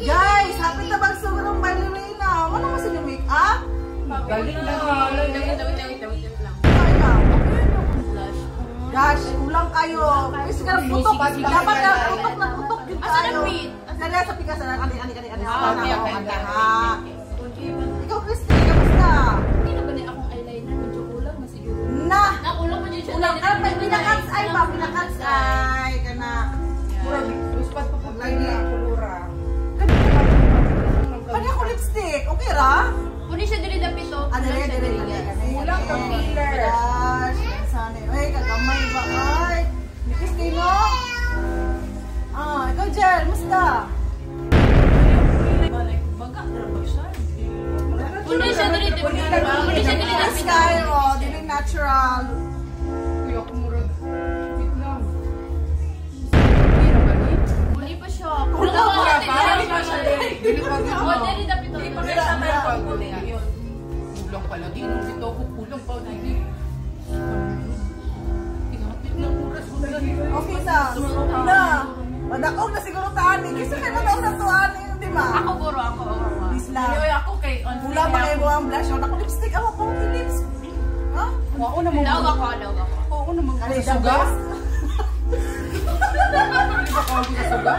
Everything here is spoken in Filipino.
Guys, happy na bagsugan ng ballerina. Ano mo sa inyo make-up? Galing na nga. Wait lang. Gosh, ulang kayo. Kasi ka ng putok. Dapat na putok na putok. Asa na pit? Nalala sa pikas. Ani. Okay. Ikaw, Christy, kamusta? Hindi na ba na akong eyeliner? Medyo kulang na siguro. Na! Nakulang mo dyan siya. Ulang ka. Pinakats ay ba? Pinakats ay. Kana. Luspat pa po niya. Kulura. Pwede ako lipstick. Okay ra? Kunin siya dili dapit to. Dili. Ulang concealer. Gosh, sana. Ay, kagamay ba? Ay. Ni Christino? Ikaw, Jel. Musta? Kunin siya dili dapit. Kunin siya dili dapit. Sky, dili natural. Uy, ako murag. Wait lang. Kunin pa siya. Kulang Kulang pa. Dili pa din. Oh, dili dapit to. Kulang pala din. Dito ako kulang pa din. Tinapit ng oras ko na dito. Okay na. Madakog na siguro tani. Kasi kayo madakog na tuani. Di ba? Ako buro ako. Isla. Ako kay on. Wala pa kayo ang blush. Ako lipstick. Ako pang lips. Ha? Ako na mo. Daw ako. Ako na mo. Kali Suga? daw. Hindi ba ako sa suga?